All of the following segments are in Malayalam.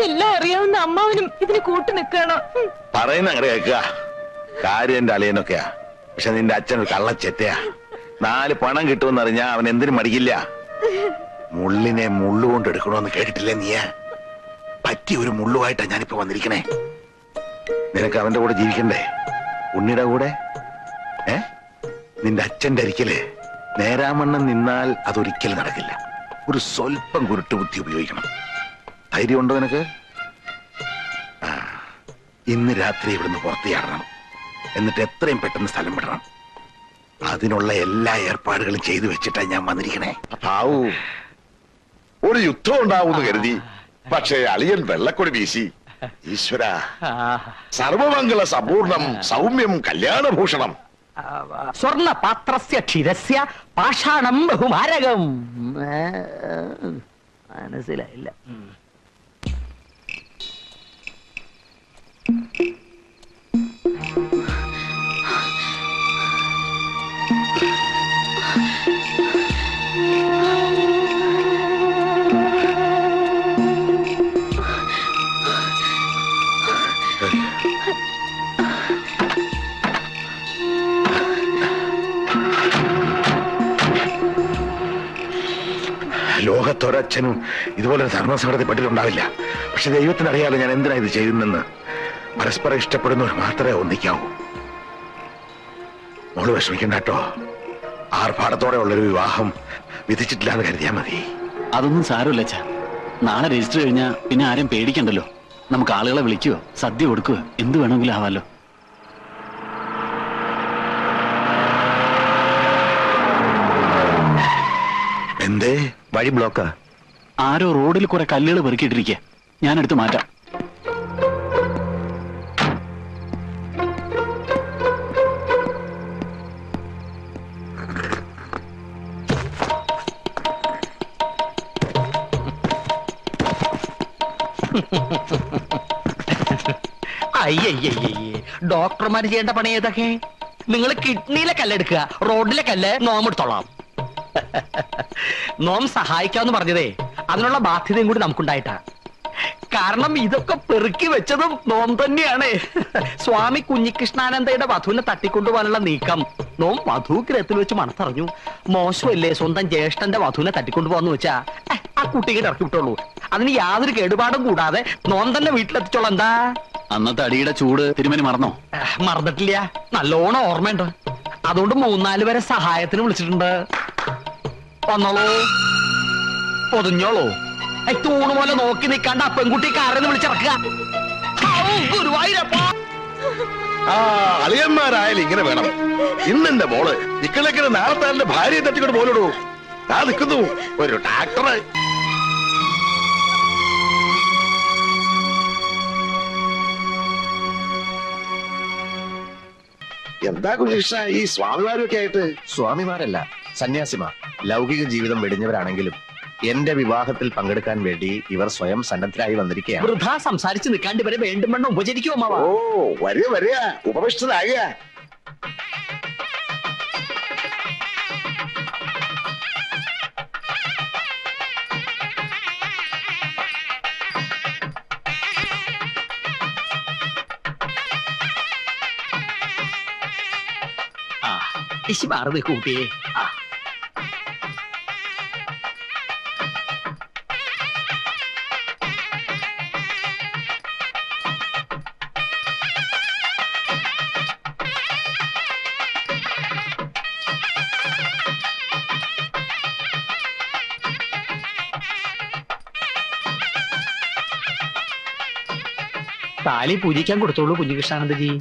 എല്ലാം അറിയാവുന്ന അമ്മാവനും ഇതിന് കൂട്ടു നിൽക്കണം. പറയുന്ന അങ്ങനെ കേൾക്കുക. കാര്യം എന്റെ അളിയനൊക്കെയാ. പക്ഷെ നിന്റെ അച്ഛൻ ഒരു കള്ളച്ചെറ്റയാ. 4 പണം കിട്ടുമെന്നറിഞ്ഞാ അവൻ എന്തിനും മടിക്കില്ല. മുള്ളിനെ മുള്ളുകൊണ്ട് എടുക്കണോന്ന് കേട്ടിട്ടില്ലേ നീയാ? പറ്റിയ ഒരു മുള്ളുമായിട്ടാ ഞാനിപ്പോ വന്നിരിക്കണേ. നിനക്ക് അവന്റെ കൂടെ ജീവിക്കണ്ടേ? ഉണ്ണിയുടെ കൂടെ? നിന്റെ അച്ഛന്റെ അരിക്കല് നേരാമണ്ണം നിന്നാൽ അതൊരിക്കലും നടക്കില്ല. ഒരു സ്വല്പം കുരുട്ടുബുദ്ധി ഉപയോഗിക്കണം. ധൈര്യമുണ്ടോ നിനക്ക്? ഇന്ന് രാത്രി ഇവിടുന്ന് പുറത്തു ചാടണം. എന്നിട്ട് എത്രയും പെട്ടെന്ന് സ്ഥലം വിടണം. അതിനുള്ള എല്ലാ ഏർപ്പാടുകളും ചെയ്തു വെച്ചിട്ടാ ഞാൻ വന്നിരിക്കണേ. ഒരു യുദ്ധം ഉണ്ടാവുമെന്ന് കരുതി, പക്ഷേ അളിയൻ വെള്ളക്കൊടി വീശി. ഈശ്വര, സർവമംഗള സമ്പൂർണം സൗമ്യം കല്യാണഭൂഷണം. സ്വർണ്ണ പാത്രസ്യ ക്ഷീരസ്യ പാഷാണം ബഹുമാരകം. മനസ്സിലായില്ല. ലോകത്തൊരച്ഛനും ഇതുപോലൊരു ധർമ്മസംഘടനയിൽ പെട്ടിട്ടുണ്ടാവില്ല. പക്ഷെ ദൈവത്തിനറിയാലോ ഞാൻ എന്തിനാ ഇത് ചെയ്യുന്നെന്ന്. പരസ്പരം ഇഷ്ടപ്പെടുന്നവർ മാത്രമേ ഒന്നിക്കാവൂ. മോള് വിഷമിക്കണ്ട കേട്ടോ. ആർഭാടത്തോടെ ഉള്ളൊരു വിവാഹം വിധിച്ചിട്ടില്ല എന്ന് കരുതിയാ മതി. അതൊന്നും സാരമില്ല അച്ഛാ. നാളെ രജിസ്റ്റർ കഴിഞ്ഞാൽ പിന്നെ ആരും പേടിക്കണ്ടല്ലോ. നമുക്ക് ആളുകളെ വിളിക്കുകയോ സദ്യ കൊടുക്കുകയോ എന്ത് വേണമെങ്കിലും ആവാലോ. എന്തേ വഴി ബ്ലോക്കാ? ആരോ റോഡിൽ കുറെ കല്ലുകൾ പെറുക്കിയിട്ടിരിക്കുക. ഞാനെടുത്ത് മാറ്റാം. അയ്യയ്യേ, ഡോക്ടർമാർ ചെയ്യേണ്ട പണി ഏതൊക്കെ? നിങ്ങൾ കിഡ്നിയിലെ കല്ലെടുക്കുക, റോഡിലെ കല്ല് നോം എടുത്തോളാം. നോം സഹായിക്കാന്ന് പറഞ്ഞതേ അതിനുള്ള ബാധ്യതയും കൂടി നമുക്കുണ്ടായിട്ടാ. കാരണം ഇതൊക്കെ പെറുക്കി വെച്ചതും നോം തന്നെയാണ്. സ്വാമി കുഞ്ഞികൃഷ്ണാനന്ദയുടെ വധുവിനെ തട്ടിക്കൊണ്ടുപോകാനുള്ള നീക്കം നോം വധൂഗ്രഹത്തിൽ വെച്ച് മണത്തറിഞ്ഞു. മോശമല്ലേ സ്വന്തം ജ്യേഷ്ഠന്റെ വധുവിനെ തട്ടിക്കൊണ്ടുപോകാന്ന് വെച്ചാ ആ കുട്ടിയെ ഇറക്കി വിട്ടുള്ളൂ. അതിന് യാതൊരു കേടുപാടും കൂടാതെ നോം തന്നെ വീട്ടിലെത്തിച്ചോളാം. എന്താ അന്നത്തെ അടിയുടെ ചൂട് തിരുമേനി മറന്നോ? മറന്നിട്ടില്ല, നല്ലോണം ഓർമ്മയുണ്ട്. അതുകൊണ്ട് 3-4 പേരെ സഹായത്തിന് വിളിച്ചിട്ടുണ്ട്. വന്നോളൂ, പൊതിഞ്ഞോളൂ. തൂണ് പോലെ നോക്കി നിൽക്കാണ്ട് ആ പെൺകുട്ടി കാരെന്ന് വിളിച്ചിറക്കുക. ഗുരുവായൂരപ്പാ, അളിയന്മാരായാലും ഇങ്ങനെ വേണം. ഇന്നെന്റെ മോള് നിക്കളെക്കിന് നാളത്തെ ഭാര്യയെ തട്ടിക്കൊണ്ട് പോലിടൂ. ആ നിൽക്കുന്നു ഒരു ട്രാക്ടർ. എന്താ കുഞ്ഞികൃഷ്ണ ഈ സ്വാമിമാരൊക്കെ ആയിട്ട്? സ്വാമിമാരല്ല, സന്യാസിമാർ. ലൗകിക ജീവിതം വെടിഞ്ഞവരാണെങ്കിലും എന്റെ വിവാഹത്തിൽ പങ്കെടുക്കാൻ വേണ്ടി ഇവർ സ്വയം സന്നദ്ധരായി വന്നിരിക്കുകയാണ്. വൃഥാ സംസാരിച്ച് നിൽക്കാണ്ട് ഇവരെ വേണ്ടും വേണം ഉപചരിക്കുമോ അമ്മാവാ? ഓ വരിക വരിക, ഉപവിഷ്ടനാകുക. മാറി നിൽക്കൂ കുട്ടിയെ. താലി പൂജിക്കാൻ കൊടുത്തോളൂ കുഞ്ഞികൃഷ്ണാനന്ദജി.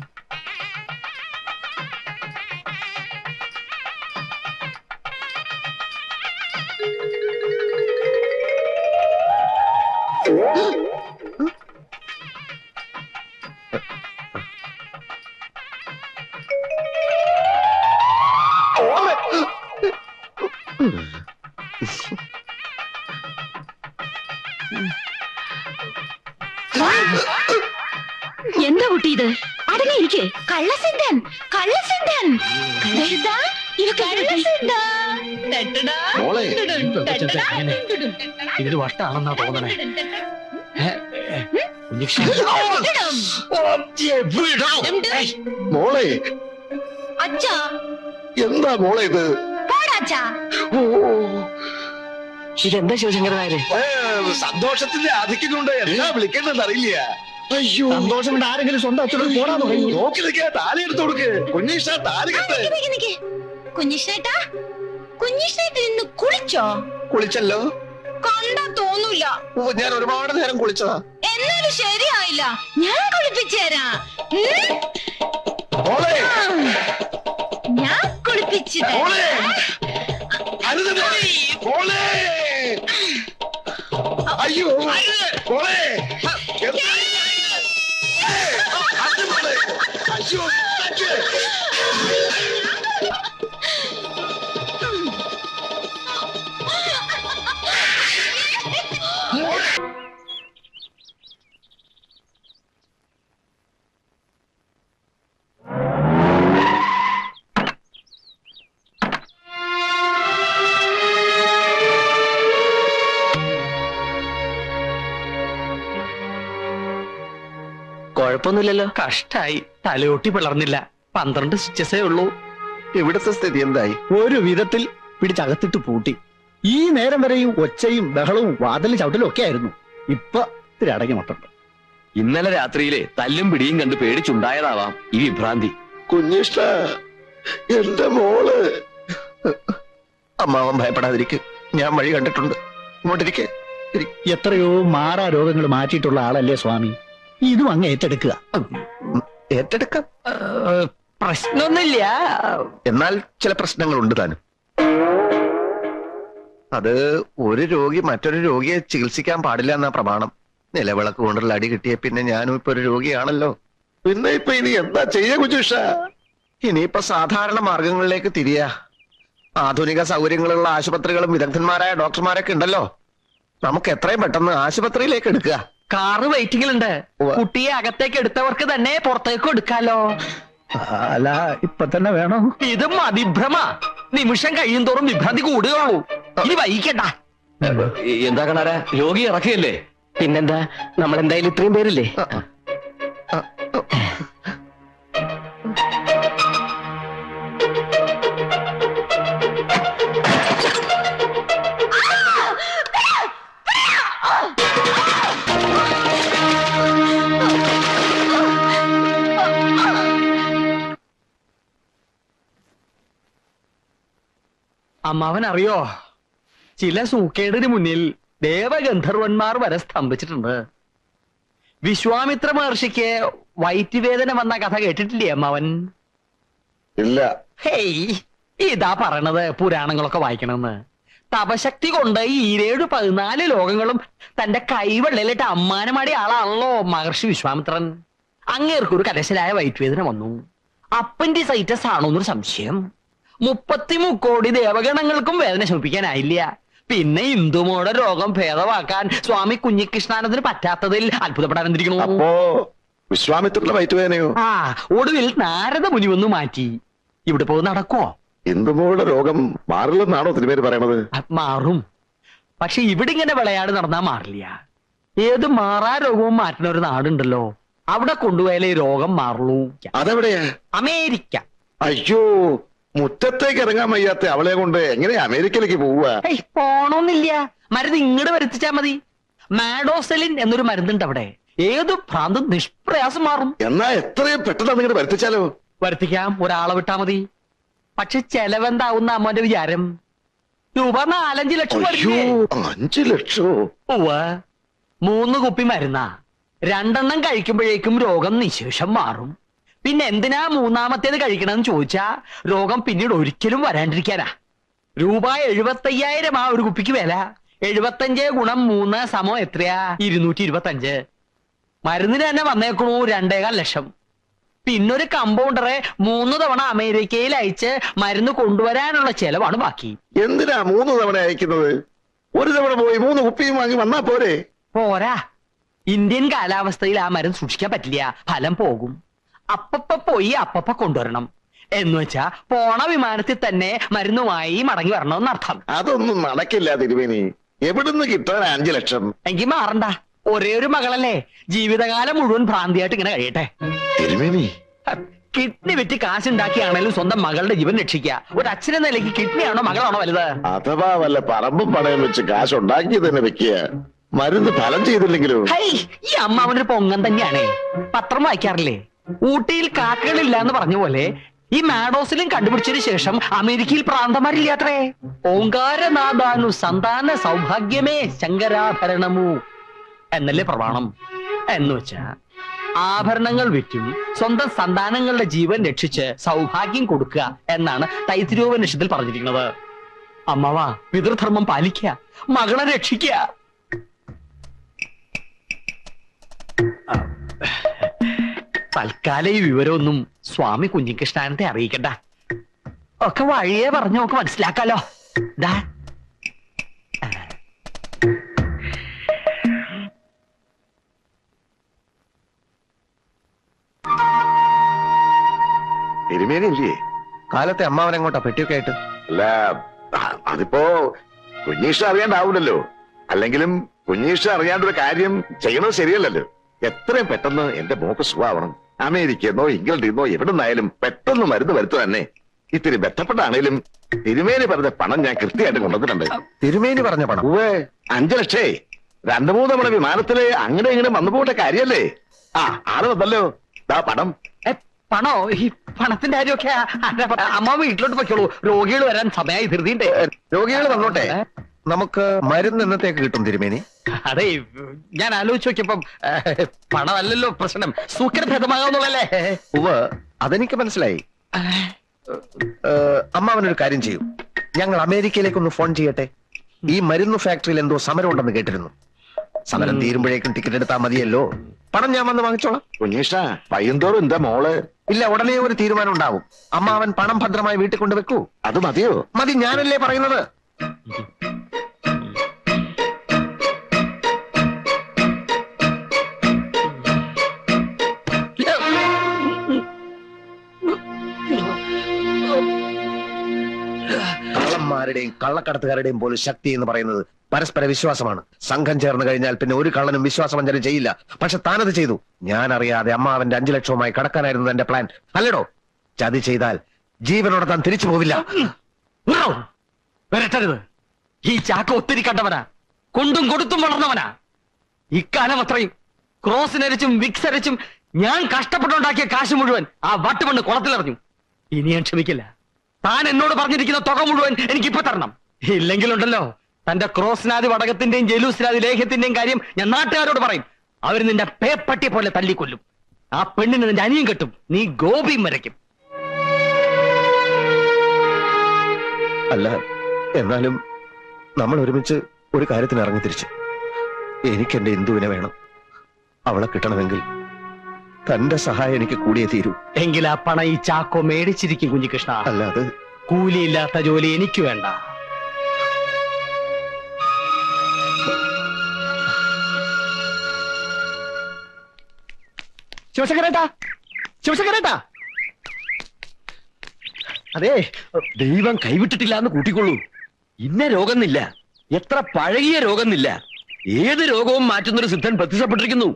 എന്താ കുട്ടി ഇത്? അടങ്ങിയിരിക്കേ. കള്ളസിദ്ധൻ, കള്ളസിദ്ധൻ. ഇതൊരു വട്ടാണെന്നാ തോന്നണേ. മോളെ അച്ഛാ എന്താ മോളെ ഇത്? പോടാച്ചാ. ഓ, ഇതെന്താ ശിവശങ്കര നായരെ? സന്തോഷത്തിന്റെ ആധിക്യമുണ്ട്. എന്താ വിളിക്കേണ്ടത് അറിയില്ല. അയ്യോ, സന്തോഷം കൊണ്ട് ആരെങ്കിലും സ്വന്തം അച്ഛനോട് പോടാൻ തുടങ്ങി. നോക്കി നിൽക്കാ, താലി എടുത്തു കൊടുക്ക്. കുഞ്ഞീഷ താലി കെട്ട്. കുഞ്ഞിഷ്ണേട്ടാ, കുഞ്ഞിഷ്ണേട്ടൻ ഇന്ന് കുളിച്ചോ? കുളിച്ചല്ലോ. കണ്ടാ തോന്നൂല. ഓ, ഞാൻ ഒരുപാട് നേരം കുളിച്ചതാ. എന്നാലും ശരിയായില്ല. ഞാൻ കുളിപ്പിച്ചു തരാം. മോളെ, ഞാൻ കുളിപ്പിച്ചു മോളെ, തരാം. അരുത് മോളെ. അയ്യോ മോളെ, എന്താ ഇത്? അത് മോളെ. അയ്യോ അച്ഛേ. കുഴപ്പമൊന്നുമില്ലല്ലോ. കഷ്ടായി, തലയോട്ടി പിളർന്നില്ല. 12 സ്റ്റിച്ചസേ ഉള്ളൂ. ഇവിടുത്തെ സ്ഥിതി എന്തായി? ഒരു വിധത്തിൽ പിടിച്ചകത്തിട്ട് പൂട്ടി. ഈ നേരം വരെയും ഒച്ചയും ബഹളവും വാതിലും ചവിട്ടലും ഒക്കെ ആയിരുന്നു. ഇപ്പൊ ഇത്തിരി അടങ്ങി മട്ടുണ്ട്. ഇന്നലെ രാത്രിയിലെ തല്ലും പിടിയും കണ്ട് പേടിച്ചുണ്ടായതാവാം ഈ വിഭ്രാന്തി. കുഞ്ഞിഷ്ട, എന്റെ മോള്. അമ്മാവൻ ഭയപ്പെടാതിരിക്കും, ഞാൻ വഴി കണ്ടിട്ടുണ്ട്. ഇങ്ങോട്ടിരിക്കെ. എത്രയോ മാറാ രോഗങ്ങൾ മാറ്റിയിട്ടുള്ള ആളല്ലേ സ്വാമി. ഇതും അങ്ങ് ഏറ്റെടുക്കുക. ഏറ്റെടുക്കാം. പ്രശ്നമൊന്നുമില്ല. എന്നാൽ ചില പ്രശ്നങ്ങളുണ്ട് താനും. അത് ഒരു രോഗി മറ്റൊരു രോഗിയെ ചികിത്സിക്കാൻ പാടില്ല എന്നാ പ്രമാണം. നിലവിളക്ക് കൊണ്ടുള്ള അടി കിട്ടിയ പിന്നെ ഞാനും ഇപ്പൊ ഒരു രോഗിയാണല്ലോ. പിന്നെ ഇപ്പൊ ഇനി എന്താ ചെയ്യാ കുഞ്ഞുഷ? ഇനിയിപ്പൊ സാധാരണ മാർഗങ്ങളിലേക്ക് തിരിയാ. ആധുനിക സൗകര്യങ്ങളുള്ള ആശുപത്രികളും വിദഗ്ധന്മാരായ ഡോക്ടർമാരൊക്കെ ഉണ്ടല്ലോ. നമുക്ക് എത്രയും പെട്ടെന്ന് ആശുപത്രിയിലേക്ക് എടുക്കുക. കാറ് വെയിറ്റിംഗിലുണ്ട്. കുട്ടിയെ അകത്തേക്ക് എടുത്തവർക്ക് തന്നെ പുറത്തേക്ക് എടുക്കാലോ. അല്ല, ഇപ്പൊ തന്നെ വേണോ? ഇത് മതിഭ്രമ. നിമിഷം കഴിയും തോറും വിഭ്രാന്തി കൂടുകയുള്ളൂ. ഇനി വൈകിക്കണ്ട. എന്താ കാണാരാ, രോഗി ഇറക്കിയല്ലേ? പിന്നെന്താ, നമ്മൾ എന്തായാലും ഇത്രയും പേരില്ലേ. അമ്മാവൻ അറിയോ, ചില സൂക്കേടിന് മുന്നിൽ ദേവഗന്ധർവന്മാർ വരെ സ്തംഭിച്ചിട്ടുണ്ട്. വിശ്വാമിത്ര മഹർഷിക്ക് വയറ്റുവേദന വന്ന കഥ കേട്ടിട്ടില്ലേ അമ്മാവൻ? ഇല്ല. ഹേയ്, ഇതാ പറയണത് പുരാണങ്ങളൊക്കെ വായിക്കണമെന്ന്. തപശക്തി കൊണ്ട് ഈ 14 ലോകങ്ങളും തന്റെ കൈവെള്ളയിലിട്ട് അമ്മാനമാടിയ ആളാണല്ലോ മഹർഷി വിശ്വാമിത്രൻ. അങ്ങേർക്കൊരു കലശലായ വയറ്റുവേദന വന്നു. അപ്പൻഡിസൈറ്റസ് ആണോന്നൊരു സംശയം. 33 കോടി ദേവഗണങ്ങൾക്കും വേദന ശമിപ്പിക്കാനായില്ല. പിന്നെ ഇന്ദുമോടെ രോഗം ഭേദമാക്കാൻ സ്വാമി കുഞ്ഞികൃഷ്ണാനന്ദന് പറ്റാത്തതിൽ അത്ഭുതപ്പെടാനെന്തിരിക്കണു. അപ്പോ വിശ്വാമിത്രന്റെ വയറ്റുവേദനയോ? ഒടുവിൽ നാരദ മുനി വന്നു മാറ്റി. ഇവിടെ പോയി നടക്കുവോ? ഇന്ദുമോളുടെ രോഗം മാറില്ലെന്നാണോ തിരുമേനി പറയണത്? മാറും. പക്ഷെ ഇവിടെ ഇങ്ങനെ വിളയാട് നടന്നാ മാറില്ല. ഏത് മാറാ രോഗവും മാറ്റുന്ന ഒരു നാടുണ്ടല്ലോ, അവിടെ കൊണ്ടുപോയാലേ രോഗം മാറുള്ളൂ. അതെവിടെയാ? അമേരിക്ക. അയ്യോ, മുറ്റത്തേക്ക് ഇറങ്ങാൻ വയ്യാത്ത അവളെ കൊണ്ട് എങ്ങനെ അമേരിക്കയിലേക്ക് പോവുക? പോണോന്നില്ല, മരുന്ന് ഇങ്ങോട്ട് വരുത്തിച്ചാ മതി. മാഡോസെലിൻ എന്നൊരു മരുന്നുണ്ട് അവിടെ. ഏത് ഭ്രാന്തും നിഷ്പ്രയാസം മാറും. എന്നാ എത്രയും പെട്ടെന്ന് അങ്ങോട്ട് വരുത്തിച്ചാലോ? വരുത്തിക്കാം, ഒരാളെ വിട്ടാ മതി. പക്ഷെ ചെലവെന്താവുന്ന അമ്മന്റെ വിചാരം? രൂപ 4-5 ലക്ഷം അയ്യോ, വരില്ലേ? 5 ലക്ഷോ? 3 കുപ്പി മരുന്നാ. 2 എണ്ണം കഴിക്കുമ്പോഴേക്കും രോഗം നിശേഷം മാറും. പിന്നെ എന്തിനാ 3ാമത്തേത് കഴിക്കണമെന്ന് ചോദിച്ചാ രോഗം പിന്നീട് ഒരിക്കലും വരാണ്ടിരിക്കാനാ. രൂപ 75,000 ഒരു കുപ്പിക്ക് വില. 75 ഗുണം 3 സമം എത്രയാ? 225. മരുന്നിന് തന്നെ വന്നേക്കണു 2.25 ലക്ഷം. പിന്നൊരു കമ്പൗണ്ടറെ 3 തവണ അമേരിക്കയിൽ അയച്ച് മരുന്ന് കൊണ്ടുവരാനുള്ള ചെലവാണ് ബാക്കി. എന്തിനാ 3 തവണ അയക്കുന്നത്? ഒരു തവണ പോയി 3 കുപ്പിയും വാങ്ങി വന്നാ പോരെ? പോരാ, ഇന്ത്യൻ കാലാവസ്ഥയിൽ ആ മരുന്ന് സൂക്ഷിക്കാൻ പറ്റില്ല, ഫലം പോകും. അപ്പപ്പ പോയി അപ്പപ്പ കൊണ്ടുവരണം. എന്ന് വെച്ചാ പോണ വിമാനത്തിൽ തന്നെ മരുന്നുമായി മടങ്ങി വരണമെന്നർത്ഥം. അതൊന്നും നടക്കില്ല തിരുമേനി. എവിടുന്ന് കിട്ടാൻ 5 ലക്ഷം? എങ്കിൽ മാറണ്ട, ഒരേ ഒരു മകളല്ലേ, ജീവിതകാലം മുഴുവൻ ഭ്രാന്തിയായിട്ട് ഇങ്ങനെ കഴിയട്ടെ. തിരുമേനി, കിഡ്നി വിറ്റ് കാശുണ്ടാക്കിയാണേലും സ്വന്തം മകളുടെ ജീവൻ രക്ഷിക്കുക. ഒരു അച്ഛനെ നിലയ്ക്ക് കിഡ്നിയാണോ മകളാണോ വലുത്? അഥവാ വല്ല പറമ്പും പണയം വെച്ച് കാശ് ഉണ്ടാക്കി തന്നെ വെക്കുക. മരുന്ന് ഫലം ചെയ്തില്ലെങ്കിലും. ഹൈ, ഈ അമ്മാവനൊരു പൊങ്ങൻ തന്നെയാണേ. പത്രം വായിക്കാറില്ലേ? ഊട്ടിയിൽ കാക്കകളില്ല എന്ന് പറഞ്ഞ പോലെ ഈ മാഡോസിലും കണ്ടുപിടിച്ചതിന് ശേഷം അമേരിക്കയിൽ പ്രാന്തമാരില്ലാത്രേ. ഓങ്കാരനാഥാനു സന്താന സൗഭാഗ്യമേ ശങ്കരാഭരണമു എന്നല്ലേ പ്രമാണം. എന്ന് വെച്ചാ ആഭരണങ്ങൾ വിറ്റും സ്വന്തം സന്താനങ്ങളുടെ ജീവൻ രക്ഷിച്ച് സൗഭാഗ്യം കൊടുക്കുക എന്നാണ് തൈത്തിരിയോപനിഷത്തിൽ പറഞ്ഞിരിക്കുന്നത്. അമ്മാവ, പിതൃധർമ്മം പാലിക്കുക, മകളെ രക്ഷിക്കുക. തൽക്കാലം ഈ വിവരമൊന്നും സ്വാമി കുഞ്ഞികൃഷ്ണാനത്തെ അറിയിക്കണ്ട. ഒക്കെ വഴിയേ പറഞ്ഞു നമുക്ക് മനസ്സിലാക്കാലോ. ദാ തിരുമേനില്ലേ? കാലത്തെ അമ്മാവനെങ്ങോട്ടാ പെട്ടിയൊക്കെ ആയിട്ട്? അല്ല, അതിപ്പോ കുഞ്ഞീഷ അറിയാണ്ടാവൂലല്ലോ. അല്ലെങ്കിലും കുഞ്ഞീഷ അറിയാണ്ടൊരു കാര്യം ചെയ്യണത് ശരിയല്ലല്ലോ. എത്രയും പെട്ടെന്ന് എന്റെ മോക്ക് സുഖാവണം. അമേരിക്കന്നോ ഇംഗ്ലണ്ടിന്നോ എവിടെ നിന്നായാലും പെട്ടെന്ന് മരുന്ന് വരുത്തു തന്നെ. ഇത്തിരി ബന്ധപ്പെട്ടാണേലും തിരുമേനി പറഞ്ഞ പണം ഞാൻ കൃത്യമായിട്ട് കൊണ്ടുവന്നിട്ടുണ്ട്. തിരുമേനി പറഞ്ഞ പണം? 5 ലക്ഷേ. 2-3 തവണ വിമാനത്തില് അങ്ങനെ ഇങ്ങനെ വന്നു പോകേണ്ട കാര്യല്ലേ. ആള് വന്നല്ലോ. ദാ പണം. പണോ? ഈ പണത്തിന്റെ കാര്യമൊക്കെ അമ്മ വീട്ടിലോട്ട് പൊയ്ക്കോളൂ. രോഗികൾ വരാൻ സമയമായി. ധൃതിയുണ്ട്. രോഗികൾ വന്നോട്ടെ. നമുക്ക് മരുന്ന് എന്നത്തേക്ക് കിട്ടും തിരുമേനി? അതെ, ഞാൻ ആലോചിച്ച് നോക്കിയപ്പം പണമല്ലല്ലോ പ്രശ്നം, സൂക്കരഭേദമാകാവുന്നുള്ളല്ലേ. അതെനിക്ക് മനസ്സിലായി. അമ്മാവനൊരു കാര്യം ചെയ്യും. ഞങ്ങൾ അമേരിക്കയിലേക്കൊന്ന് ഫോൺ ചെയ്യട്ടെ. ഈ മരുന്ന് ഫാക്ടറിയിൽ എന്തോ സമരം ഉണ്ടെന്ന് കേട്ടിരുന്നു. സമരം തീരുമ്പോഴേക്കും ടിക്കറ്റ് എടുത്താൽ മതിയല്ലോ. പണം ഞാൻ വന്ന് വാങ്ങിച്ചോളാം. കുഞ്ഞീഷ, പയ്യന്തോറും എന്താ മോള്? ഇല്ല, ഉടനെ ഒരു തീരുമാനം ഉണ്ടാവും. അമ്മാവൻ പണം ഭദ്രമായി വീട്ടിൽ കൊണ്ട് വെക്കൂ. അത് മതിയോ? മതി, ഞാനല്ലേ പറയുന്നത്. കള്ളന്മാരുടെയും കള്ളക്കടത്തുകാരുടെയും പോലും ശക്തി എന്ന് പറയുന്നത് പരസ്പര വിശ്വാസമാണ്. സംഘം ചേർന്ന് കഴിഞ്ഞാൽ പിന്നെ ഒരു കള്ളനും വിശ്വാസവഞ്ചന ചെയ്യില്ല. പക്ഷെ താനത് ചെയ്തു. ഞാൻ അറിയാതെ അമ്മാവന്റെ 5 ലക്ഷവുമായി കടക്കാനായിരുന്നു എന്റെ പ്ലാൻ, അല്ലടോ? ചതി ചെയ്താൽ ജീവനോടെ താൻ തിരിച്ചു പോവില്ല. വരട്ടരുത്. ഈ ചാക്ക ഒത്തിരി കണ്ടവനാ, കൊണ്ടും കൊടുത്തും വളർന്നവനാ. ഇക്കാലം അത്രയും ക്രോസിനരച്ചും വിക്സ് അരച്ചും ഞാൻ കഷ്ടപ്പെട്ടുണ്ടാക്കിയ കാശ് മുഴുവൻ ആ വട്ടുമണ്ണ് കുളത്തിലെറിഞ്ഞു. ഇനി ഞാൻ ക്ഷമിക്കില്ല. താൻ എന്നോട് പറഞ്ഞിരിക്കുന്ന തുക മുഴുവൻ എനിക്കിപ്പോ തരണം. ഇല്ലെങ്കിലുണ്ടല്ലോ, തന്റെ ക്രോസ്നാദി വടകത്തിന്റെയും ജലൂസ്നാദി ലേഖ്യത്തിന്റെയും കാര്യം ഞാൻ നാട്ടുകാരോട് പറയും. അവർ നിന്റെ പേപ്പട്ടിയെ പോലെ തല്ലിക്കൊല്ലും. ആ പെണ്ണിന് നിന്റെ അനിയും കെട്ടും, നീ ഗോപിയും വരയ്ക്കും. അല്ല, എന്നാലും നമ്മൾ ഒരുമിച്ച് ഒരു കാര്യത്തിന് ഇറങ്ങി തിരിച്ചു. എനിക്ക് എന്റെ ഇന്ദുവിനെ വേണം. അവളെ കിട്ടണമെങ്കിൽ തന്റെ സഹായം എനിക്ക് കൂടിയേ തീരൂ. എങ്കിൽ ആ പണം ഈ ചാക്കോ മേടിച്ചിരിക്കും കുഞ്ഞികൃഷ്ണ. അല്ല, അത് കൂലിയില്ലാത്ത ജോലി എനിക്ക് വേണ്ട. ശിവശങ്കരേട്ടാ, ശിവശങ്കരേട്ടാ, അതെ, ദൈവം കൈവിട്ടിട്ടില്ല എന്ന് കൂട്ടിക്കൊള്ളൂ. ഇന്ന രോഗമെന്നില്ല, എത്ര പഴകിയ രോഗമെന്നില്ല, ഏത് രോഗവും മാറ്റുന്നൊരു സിദ്ധൻ പ്രത്യക്ഷപ്പെട്ടിരിക്കുന്നു.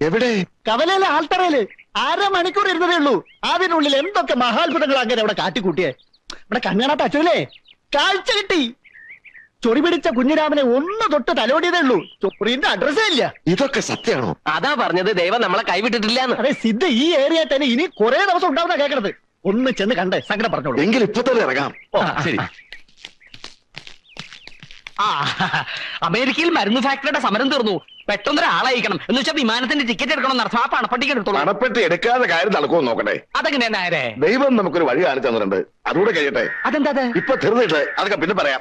എവിടെ? കവലയിലെ ആൾത്തറയില് 1/2 മണിക്കൂർ ഇരുന്നതേ ഉള്ളൂ. അതിനുള്ളിൽ എന്തൊക്കെ മഹാത്ഭുതങ്ങൾ അങ്ങനെ അവിടെ കാട്ടിക്കൂട്ടിയേ. ഇവിടെ കണ്ണാണാത്ത അച്ഛനെ കാഴ്ച കിട്ടി. ചൊറി പിടിച്ച കുഞ്ഞിരാമനെ ഒന്ന് തൊട്ട് തലോടിയതേ ഉള്ളൂ. ചൊറിന്റെ അഡ്രസ്സേ ഇല്ല. ഇതൊക്കെ സത്യമാണോ? അതാ പറഞ്ഞത്, ദൈവം നമ്മളെ കൈവിട്ടിട്ടില്ല. അതെ, സിദ്ധ ഈ ഏരിയ തന്നെ ഇനി കുറെ ദിവസം ഉണ്ടാവുന്ന കേൾക്കണത്. ഒന്ന് ചെന്ന് കണ്ട് സങ്കടം പറഞ്ഞോളൂ. എങ്കിൽ ഇപ്പൊ തന്നെ ഇറങ്ങാം. ശരി. അമേരിക്കയിൽ മരുന്ന് ഫാക്ടറിയുടെ സമരം തീർന്നു. പെട്ടെന്നൊരാളയക്കണം എന്ന് വെച്ചാൽ വിമാനത്തിന്റെ ടിക്കറ്റ് എടുക്കണം എന്നർത്ഥം. ആ പണപ്പെട്ടിക്ക് എടുത്തോളൂ. പണപ്പെട്ടി എടുക്കാതെ കാര്യം നടക്കുമോ നോക്കട്ടെ. അതെങ്ങനെയാ നേരെ? ദൈവം നമുക്കൊരു വഴി കാണിച്ചു തന്നിട്ടുണ്ട്. അതുകൂടെ കഴിയട്ടെ. അതെന്താ? ഇപ്പൊ തീർന്നിട്ട് അതൊക്കെ പിന്നെ പറയാം.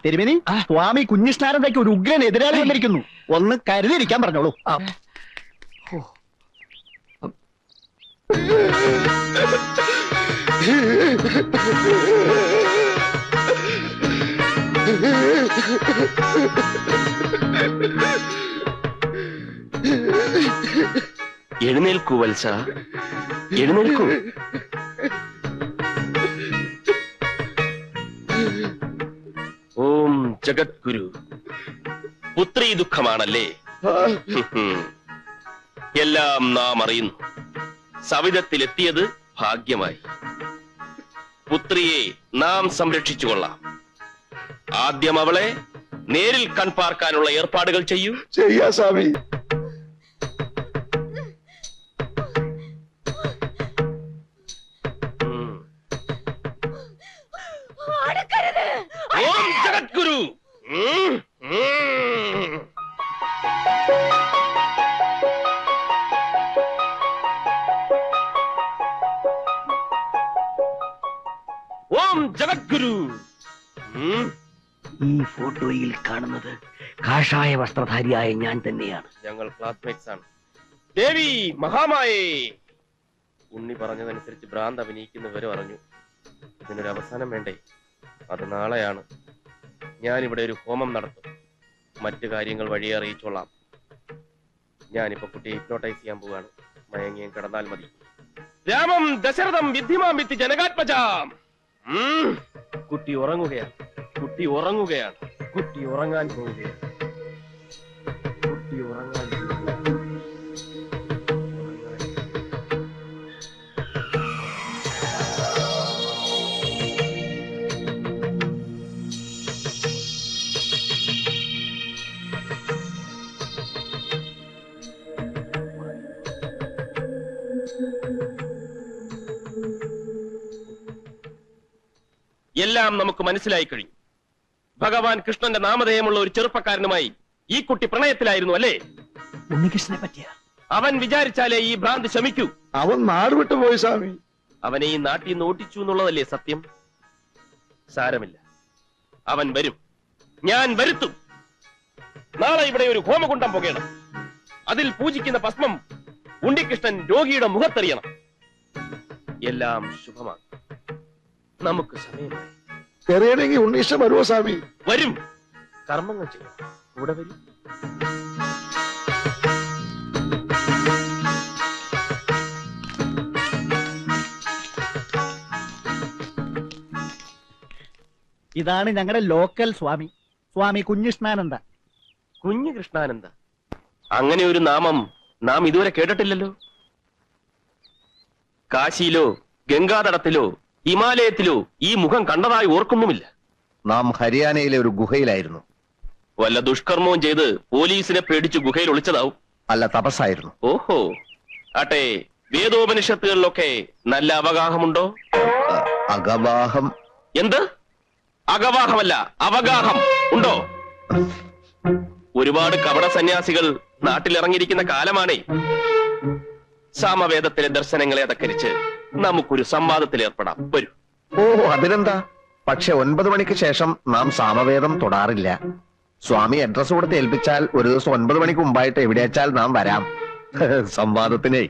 തിരുമേനി, സ്വാമി കുഞ്ഞിഷ്ണാനന്ദയ്ക്ക് ഒരു ഉഗ്രൻ എതിരാളി വന്നിരിക്കുന്നു. ഒന്ന് കരുതിയിരിക്കാൻ പറഞ്ഞോളൂ. എഴുന്നേൽക്കൂ വത്സ, എഴുന്നേൽക്കൂ. ഓം ജഗദ്ഗുരു പുത്രീ ദുഃഖമാണല്ലേ? എല്ലാം നാം അറിയുന്നു. സവിധത്തിലെത്തിയത് ഭാഗ്യമായി. പുത്രിയെ നാം സംരക്ഷിച്ചുകൊള്ളാം. ആദ്യം അവളെ നേരിൽ കൺപാർക്കാനുള്ള ഏർപ്പാടുകൾ ചെയ്യൂ. ചെയ്യാ സ്വാമി. ഓം ജഗദ്ഗുരു. ഓം ജഗദ്ഗുരു. ഈ ഫോട്ടോയിൽ കാണുന്നത് കാഷായ വസ്ത്രധാരിയായ ഞാൻ തന്നെയാണ്. ഞങ്ങൾ ക്ലാസ്മേറ്റ്സ് ആണ്. ദേവി മഹാമായേ. ഉണ്ണി പറഞ്ഞതനുസരിച്ച് ഭ്രാന്ത് അഭിനയിക്കുന്നവരെ അറിഞ്ഞു. ഇതിനൊരു അവസാനം വേണ്ടേ? അത് നാളെയാണ്. ഞാനിവിടെ ഒരു ഹോമം നടത്തും. മറ്റു കാര്യങ്ങൾ വഴിയെ അറിയിച്ചോളാം. ഞാനിപ്പോ കുട്ടിയെ ഹിപ്നോട്ടൈസ് ചെയ്യാൻ പോവാണ്. മയങ്ങിയും കിടന്നാൽ മതി. രാമം ദശരഥം വിദ്ധിമാം വിത്തി ജനകാത്മജാം. കുട്ടി ഉറങ്ങുകയാണ്. കുട്ടി ഉറങ്ങുകയാണ്. കുട്ടി ഉറങ്ങാൻ പോവുകയാണ്. കുട്ടി ഉറങ്ങാൻ പോവുകയാണ്. എല്ലാം നമുക്ക് മനസ്സിലായി കഴിഞ്ഞു. ഭഗവാൻ കൃഷ്ണന്റെ നാമധേയമുള്ള ഒരു ചെറുപ്പക്കാരനുമായി ഈ കുട്ടി പ്രണയത്തിലായിരുന്നു അല്ലേ? ഉണ്ണികൃഷ്ണനെ പറ്റിയ അവൻ വിചാരിച്ചാലേ ഈ ഭ്രാന്ത് ശമിക്കൂ. അവൻ നാട് വിട്ടു പോയി സ്വാമി. അവനെ ഈ നാട്ടിൽ നിന്ന് ഓട്ടിച്ചു എന്നുള്ളതല്ലേ സത്യം? സാരമില്ല, അവൻ വരും. ഞാൻ വരുത്തും. നാളെ ഇവിടെ ഒരു ഹോമകുണ്ടം പുകയണം. അതിൽ പൂജിക്കുന്ന ഭസ്മം ഉണ്ണികൃഷ്ണൻ രോഗിയുടെ മുഖത്തെറിയണം. എല്ലാം ശുഭമാണ്. നമുക്ക് സമയമായി. എറിയണമെങ്കിൽ ഉണ്ണീഷ വരുമോ സ്വാമി? വരും. കർമ്മങ്ങൾ ചെയ്യാം. കൂടെ വരും. ഇതാണ് ഞങ്ങളുടെ ലോക്കൽ സ്വാമി, സ്വാമി കുഞ്ഞിഷ്ണാനന്ദ. കുഞ്ഞു കൃഷ്ണാനന്ദ. അങ്ങനെ ഒരു നാമം നാം ഇതുവരെ കേട്ടിട്ടില്ലല്ലോ. കാശിയിലോ ഗംഗാതടത്തിലോ ഹിമാലയത്തിലോ ഈ മുഖം കണ്ടതായി ഓർക്കുന്നുമില്ല. നാം ഹരിയാനയിലെ ഒരു ഗുഹയിലായിരുന്നു. വല്ല ദുഷ്കർമ്മവും ചെയ്ത് പോലീസിനെ പേടിച്ച് ഗുഹയിൽ ഒളിച്ചതാവും. അല്ല, തപസ്സായിരുന്നു. ഓഹോ. ആട്ടെ, വേദോപനിഷത്തുകളിലൊക്കെ നല്ല അവഗാഹമുണ്ടോ? അഗവാഹം. എന്ത്? അഗവാഹമല്ല, അവഗാഹം ഉണ്ടോ? ഒരുപാട് കപട സന്യാസികൾ നാട്ടിലിറങ്ങിയിരിക്കുന്ന കാലമാണേ. സാമവേദത്തിലെ ദർശനങ്ങളെ അധക്കരിച്ച് നമുക്കൊരു സംവാദത്തിൽ ഏർപ്പെടാം. വരൂ. ഓ, അതിനെന്താ? പക്ഷെ 9 മണിക്ക് ശേഷം നാം സാമവേദം തൊടാറില്ല. സ്വാമി അഡ്രസ് കൊടുത്ത് ഏൽപ്പിച്ചാൽ ഒരു ദിവസം 9 മണിക്ക് മുമ്പായിട്ട് എവിടെയാച്ചാൽ നാം വരാം സംവാദത്തിനേ.